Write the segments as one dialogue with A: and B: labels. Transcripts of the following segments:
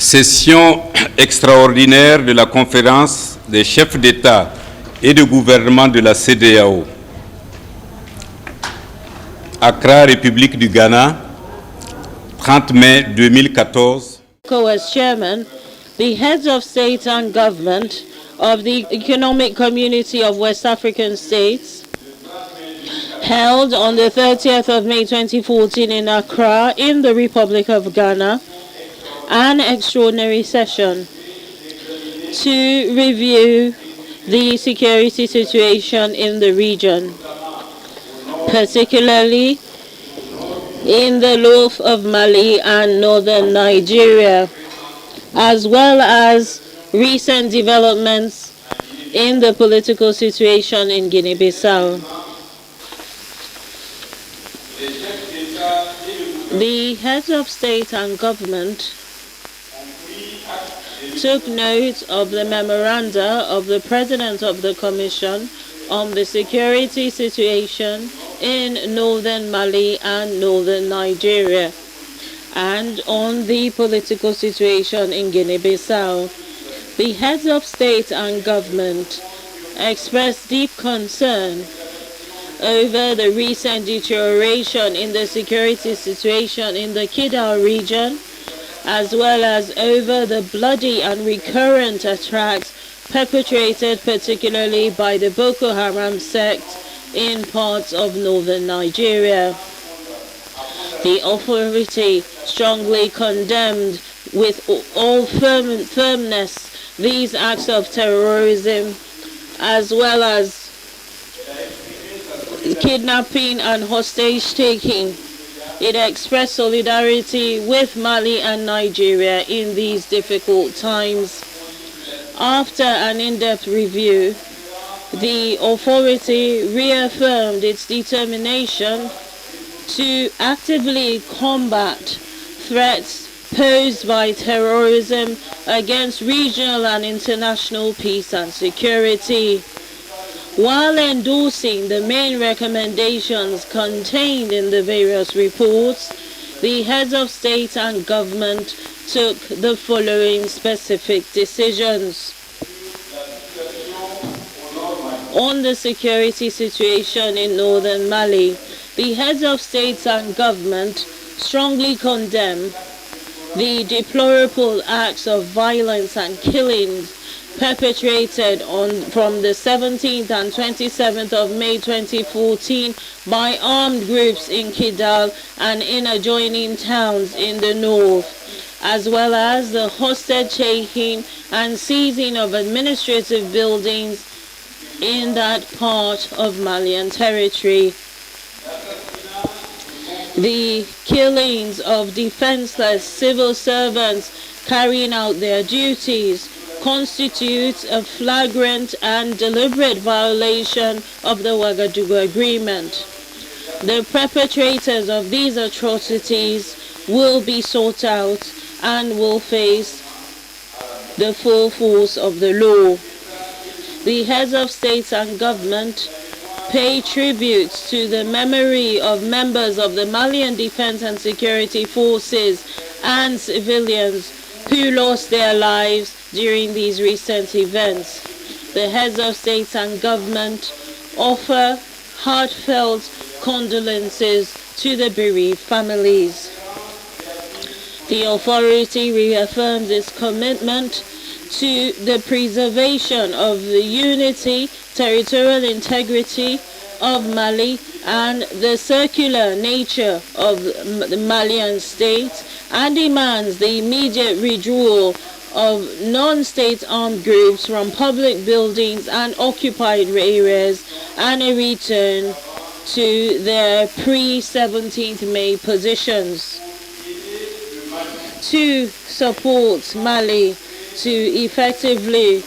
A: Session extraordinaire de la conférence des chefs d'État et de gouvernement de la CEDEAO. Accra, République du Ghana, 30 mai 2014.
B: ECOWAS Chairman, the heads of state and government of the Economic Community of West African States held on the 30th of May 2014 in Accra in the Republic of Ghana, an extraordinary session to review the security situation in the region, particularly in the north of Mali and northern Nigeria, as well as recent developments in the political situation in Guinea-Bissau. The heads of state and government took note of the memoranda of the President of the Commission on the security situation in northern Mali and northern Nigeria, and on the political situation in Guinea-Bissau. The heads of state and government expressed deep concern over the recent deterioration in the security situation in the Kidal region, as well as over the bloody and recurrent attacks perpetrated particularly by the Boko Haram sect in parts of northern Nigeria. The authority strongly condemned with all firmness these acts of terrorism, as well as kidnapping and hostage-taking. It expressed solidarity with Mali and Nigeria in these difficult times. After an in-depth review, the authority reaffirmed its determination to actively combat threats posed by terrorism against regional and international peace and security. While endorsing the main recommendations contained in the various reports, the heads of state and government took the following specific decisions. On the security situation in northern Mali, the heads of state and government strongly condemn the deplorable acts of violence and killings perpetrated from the 17th and 27th of May 2014 by armed groups in Kidal and in adjoining towns in the north, as well as the hostage-taking and seizing of administrative buildings in that part of Malian territory. The killings of defenseless civil servants carrying out their duties constitutes a flagrant and deliberate violation of the Ouagadougou Agreement. The perpetrators of these atrocities will be sought out and will face the full force of the law. The heads of states and government pay tribute to the memory of members of the Malian Defense and Security Forces and civilians who lost their lives during these recent events. The heads of states and government offer heartfelt condolences to the bereaved families. The authority reaffirms its commitment to the preservation of the unity, territorial integrity of Mali and the circular nature of the Malian state, and demands the immediate withdrawal of non-state armed groups from public buildings and occupied areas and a return to their pre-17th May positions. To support Mali to effectively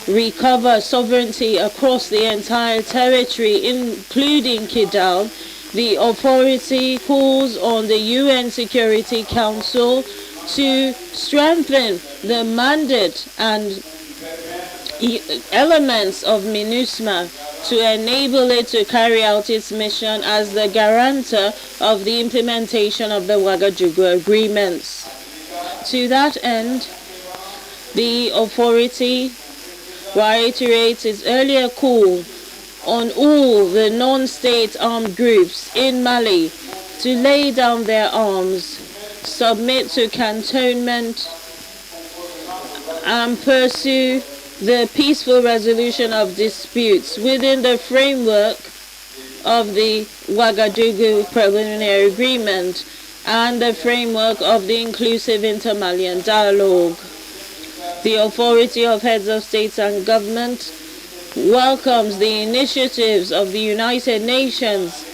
B: recover sovereignty across the entire territory, including Kidal, the authority calls on the UN Security Council to strengthen the mandate and elements of MINUSMA to enable it to carry out its mission as the guarantor of the implementation of the Ouagadougou agreements. To that end, the authority reiterates its earlier call on all the non-state armed groups in Mali to lay down their arms, submit to cantonment, and pursue the peaceful resolution of disputes within the framework of the Ouagadougou Preliminary Agreement and the framework of the inclusive inter-Malian dialogue. The Authority of Heads of States and Government welcomes the initiatives of the United Nations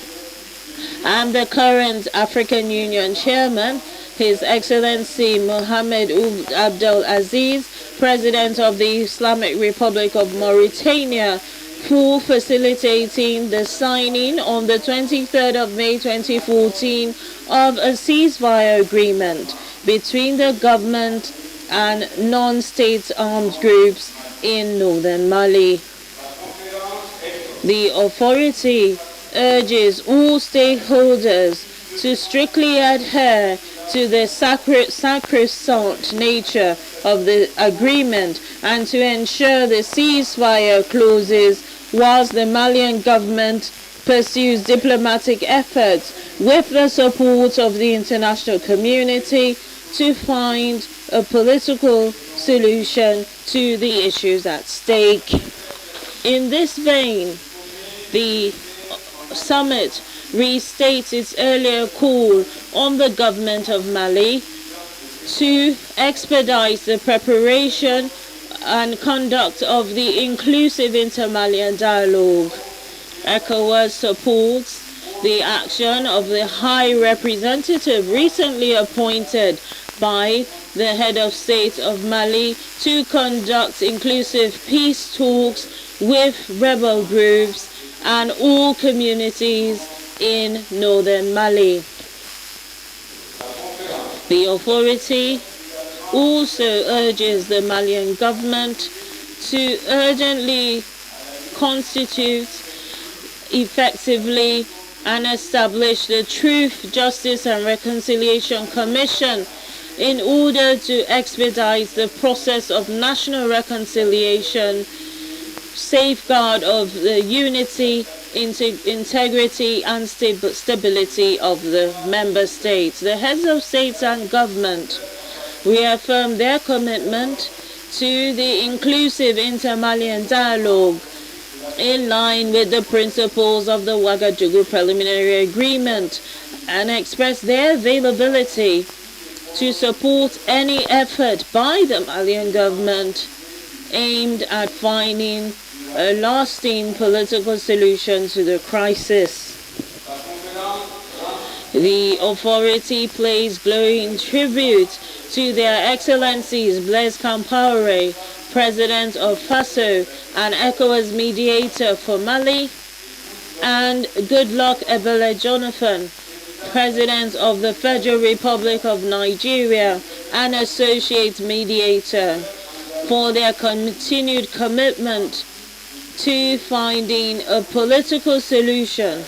B: and the current African Union Chairman, His Excellency Mohamed Ould Abdel Aziz, President of the Islamic Republic of Mauritania, for facilitating the signing on the 23rd of May 2014 of a ceasefire agreement between the government and non-state armed groups in northern Mali. The authority urges all stakeholders to strictly adhere to the sacrosanct nature of the agreement and to ensure the ceasefire clauses whilst the Malian government pursues diplomatic efforts with the support of the international community to find a political solution to the issues at stake. In this vein, the summit restates its earlier call on the government of Mali to expedite the preparation and conduct of the inclusive inter-Malian dialogue. ECOWAS supports the action of the High Representative recently appointed by the head of state of Mali to conduct inclusive peace talks with rebel groups and all communities in northern Mali. The authority also urges the Malian government to urgently constitute effectively and establish the Truth, Justice and Reconciliation Commission in order to expedite the process of national reconciliation, safeguard of the unity, integrity and stability of the member states. The heads of states and government reaffirm their commitment to the inclusive inter-Malian dialogue in line with the principles of the Ouagadougou Preliminary Agreement and express their availability to support any effort by the Malian government aimed at finding a lasting political solution to the crisis. The authority pays glowing tribute to their Excellencies Blaise Compaoré, President of FASO and ECOWAS mediator for Mali, and Goodluck Ebele Jonathan, President of the Federal Republic of Nigeria and Associate Mediator, for their continued commitment to finding a political solution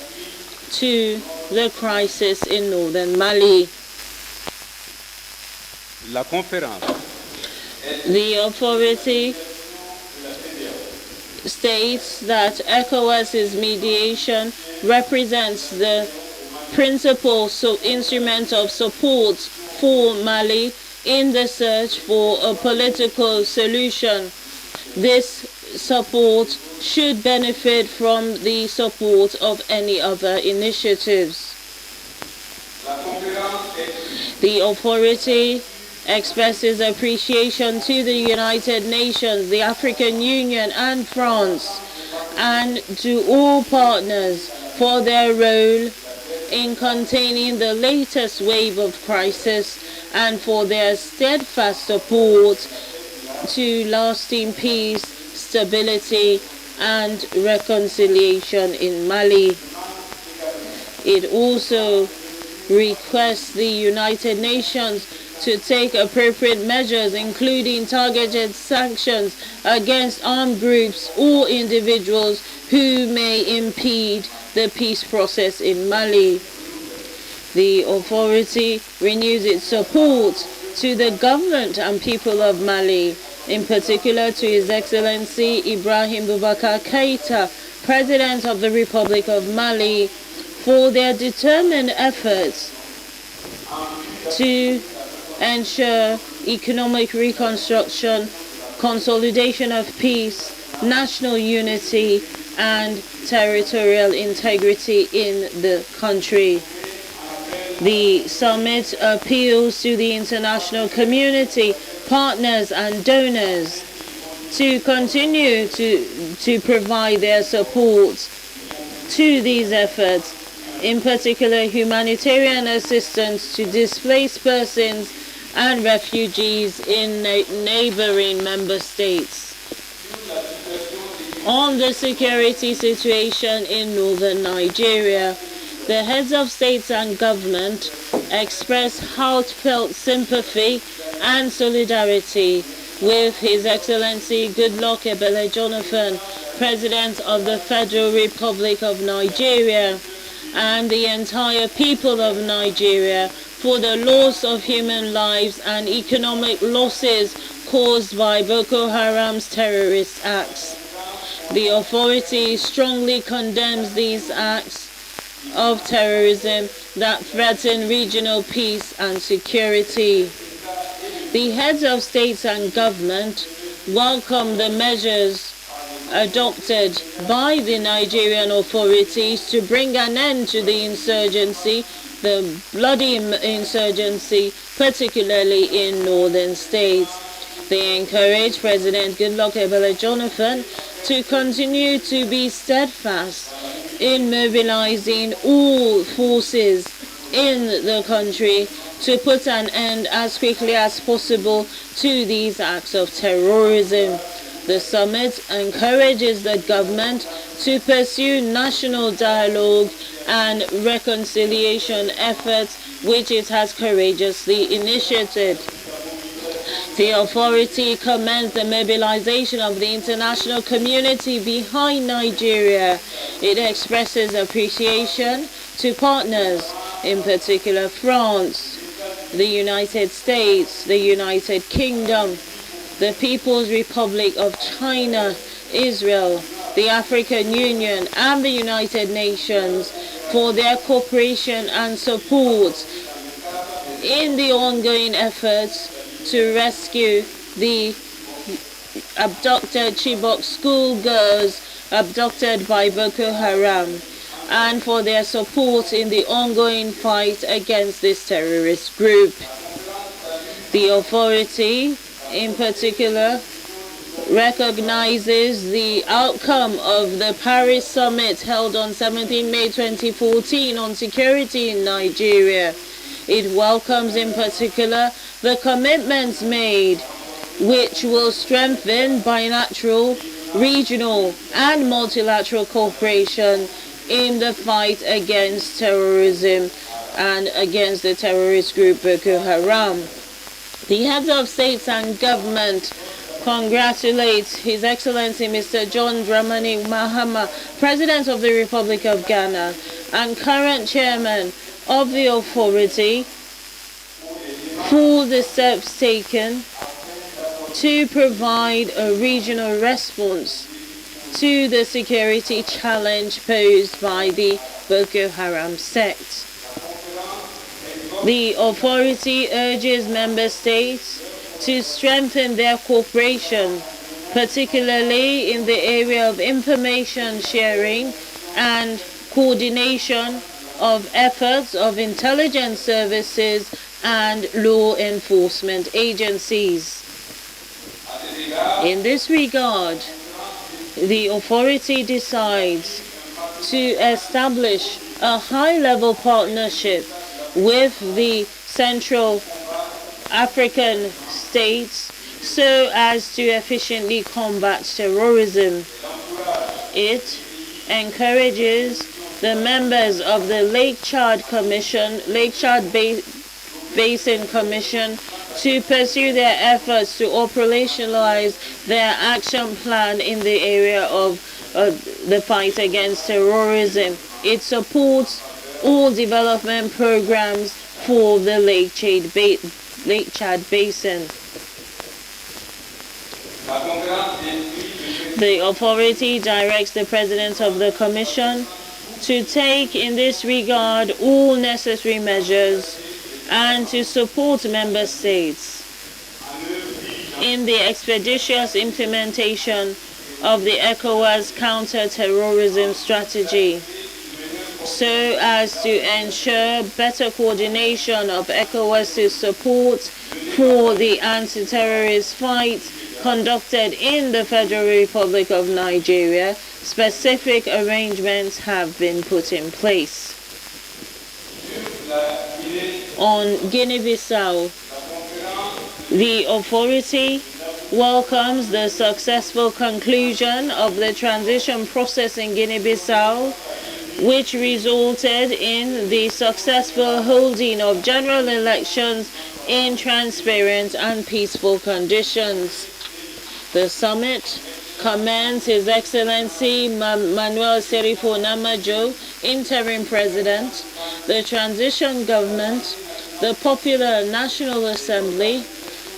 B: to the crisis in northern Mali.
A: La conférence.
B: The authority states that ECOWAS's mediation represents the principal instrument of support for Mali in the search for a political solution. This support should benefit from the support of any other initiatives. The authority expresses appreciation to the United Nations, the African Union and France, and to all partners for their role in containing the latest wave of crisis and for their steadfast support to lasting peace, stability and reconciliation in Mali. It also requests the United Nations to take appropriate measures, including targeted sanctions against armed groups or individuals who may impede the peace process in Mali. The authority renews its support to the government and people of Mali, in particular to His Excellency Ibrahim Boubacar Keïta, President of the Republic of Mali, for their determined efforts to ensure economic reconstruction, consolidation of peace, national unity, and territorial integrity in the country. The summit appeals to the international community, partners and donors to continue to provide their support to these efforts, in particular humanitarian assistance to displaced persons and refugees in neighboring member states. On the security situation in northern Nigeria, the heads of states and government express heartfelt sympathy and solidarity with His Excellency Goodluck Ebele Jonathan, President of the Federal Republic of Nigeria, and the entire people of Nigeria for the loss of human lives and economic losses caused by Boko Haram's terrorist acts. The authority strongly condemns these acts of terrorism that threaten regional peace and security. The heads of states and government welcome the measures adopted by the Nigerian authorities to bring an end to the insurgency, the bloody insurgency, particularly in northern states. They encourage President Goodluck Ebele Jonathan to continue to be steadfast in mobilizing all forces in the country to put an end as quickly as possible to these acts of terrorism. The summit encourages the government to pursue national dialogue and reconciliation efforts, which it has courageously initiated. The authority commends the mobilization of the international community behind Nigeria. It expresses appreciation to partners, in particular France, the United States, the United Kingdom, the People's Republic of China, Israel, the African Union, and the United Nations for their cooperation and support in the ongoing efforts to rescue the abducted Chibok schoolgirls abducted by Boko Haram, and for their support in the ongoing fight against this terrorist group. The authority, in particular, recognizes the outcome of the Paris summit held on 17 May 2014 on security in Nigeria. It welcomes, in particular, the commitments made, which will strengthen bilateral, regional, and multilateral cooperation in the fight against terrorism and against the terrorist group Boko Haram. The heads of states and government congratulate His Excellency Mr. John Dramani Mahama, President of the Republic of Ghana and current chairman of the authority, for the steps taken to provide a regional response to the security challenge posed by the Boko Haram sect. The authority urges member states to strengthen their cooperation, particularly in the area of information sharing and coordination of efforts of intelligence services and law enforcement agencies. In this regard, the authority decides to establish a high-level partnership with the Central African states so as to efficiently combat terrorism. It encourages the members of the Lake Chad Basin Commission to pursue their efforts to operationalize their action plan in the area of the fight against terrorism. It supports all development programs for the Lake Chad Lake Chad Basin. The authority directs the President of the Commission to take in this regard all necessary measures and to support member states in the expeditious implementation of the ECOWAS counter-terrorism strategy, so as to ensure better coordination of ECOWAS's support for the anti-terrorist fight conducted in the Federal Republic of Nigeria. Specific arrangements have been put in place. On Guinea-Bissau, the authority welcomes the successful conclusion of the transition process in Guinea-Bissau, which resulted in the successful holding of general elections in transparent and peaceful conditions. The summit commends His Excellency Manuel Serifo Namajo, Interim President, the transition government, the Popular National Assembly,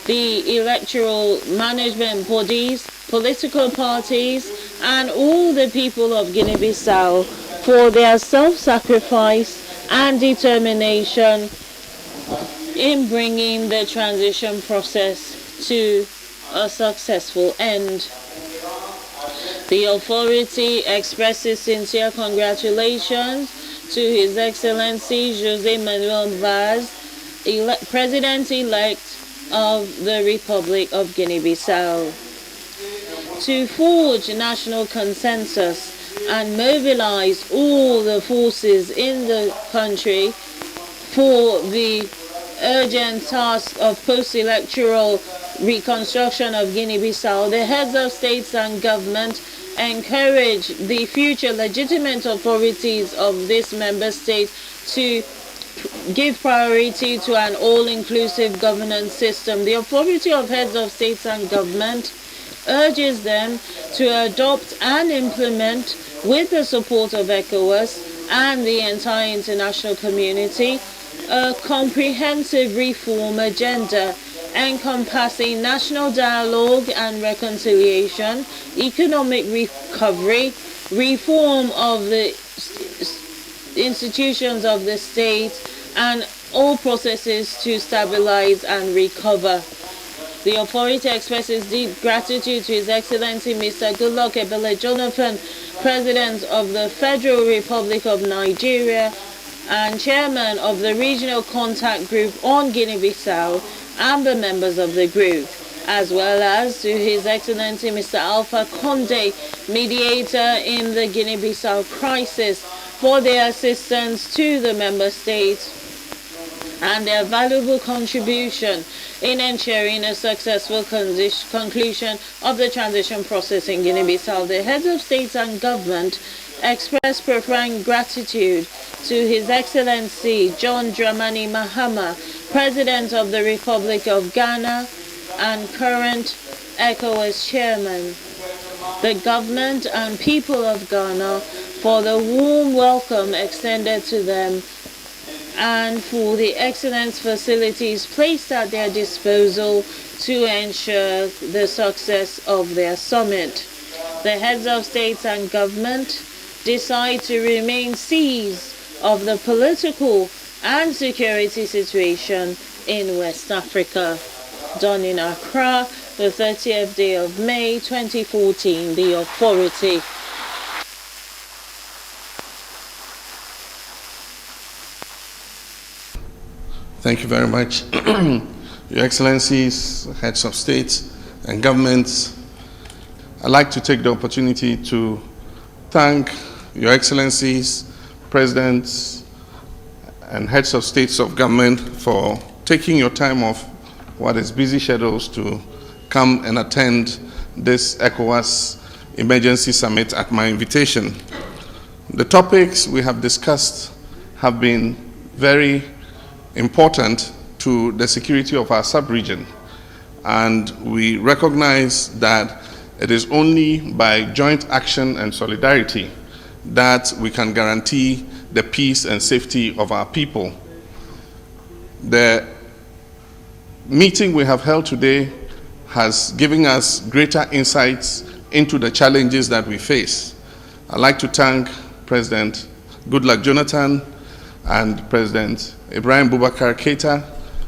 B: the electoral management bodies, political parties, and all the people of Guinea-Bissau for their self-sacrifice and determination in bringing the transition process to a successful end. The authority expresses sincere congratulations to His Excellency José Manuel Vaz, President-elect of the Republic of Guinea-Bissau, to forge national consensus and mobilize all the forces in the country for the urgent task of post-electoral reconstruction of Guinea-Bissau. The heads of states and government encourage the future legitimate authorities of this member state to give priority to an all-inclusive governance system. The authority of heads of states and government urges them to adopt and implement, with the support of ECOWAS and the entire international community, a comprehensive reform agenda encompassing national dialogue and reconciliation, economic recovery, reform of the institutions of the state, and all processes to stabilize and recover. The authority expresses deep gratitude to His Excellency Mr. Goodluck Ebele Jonathan, President of the Federal Republic of Nigeria and Chairman of the Regional Contact Group on Guinea-Bissau, and the members of the group, as well as to His Excellency Mr. Alpha Conde, mediator in the Guinea-Bissau crisis, for their assistance to the member states and their valuable contribution in ensuring a successful conclusion of the transition process in Guinea-Bissau. The heads of states and government express profound gratitude to His Excellency John Dramani Mahama, President of the Republic of Ghana and current ECOWAS Chairman, the government and people of Ghana for the warm welcome extended to them and for the excellent facilities placed at their disposal to ensure the success of their summit. The heads of states and government decide to remain seized of the political and security situation in West Africa. Done in Accra, the 30th day of May 2014, the authority.
C: Thank you very much. Your Excellencies, heads of states and governments, I'd like to take the opportunity to thank Your Excellencies, Presidents, and heads of states of government for taking your time off what is busy schedules to come and attend this ECOWAS emergency summit at my invitation. The topics we have discussed have been very important to the security of our sub-region, and we recognize that it is only by joint action and solidarity that we can guarantee the peace and safety of our people. The meeting we have held today has given us greater insights into the challenges that we face. I'd like to thank President Goodluck Jonathan and President Ibrahim Boubacar Keita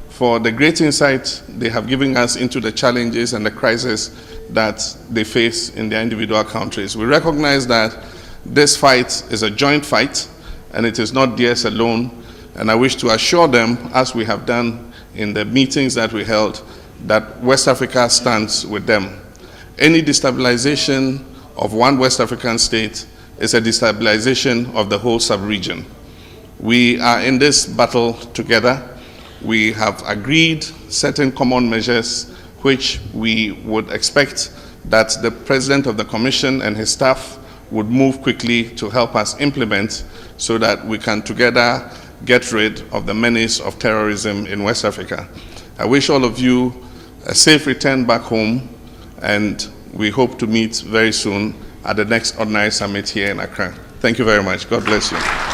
C: for the great insight they have given us into the challenges and the crises that they face in their individual countries. We recognize that this fight is a joint fight and it is not theirs alone, and I wish to assure them, as we have done in the meetings that we held, that West Africa stands with them. Any destabilization of one West African state is a destabilization of the whole sub-region. We are in this battle together. We have agreed certain common measures which we would expect that the President of the Commission and his staff would move quickly to help us implement so that we can together get rid of the menace of terrorism in West Africa. I wish all of you a safe return back home, and we hope to meet very soon at the next Ordinary Summit here in Accra. Thank you very much. God bless you.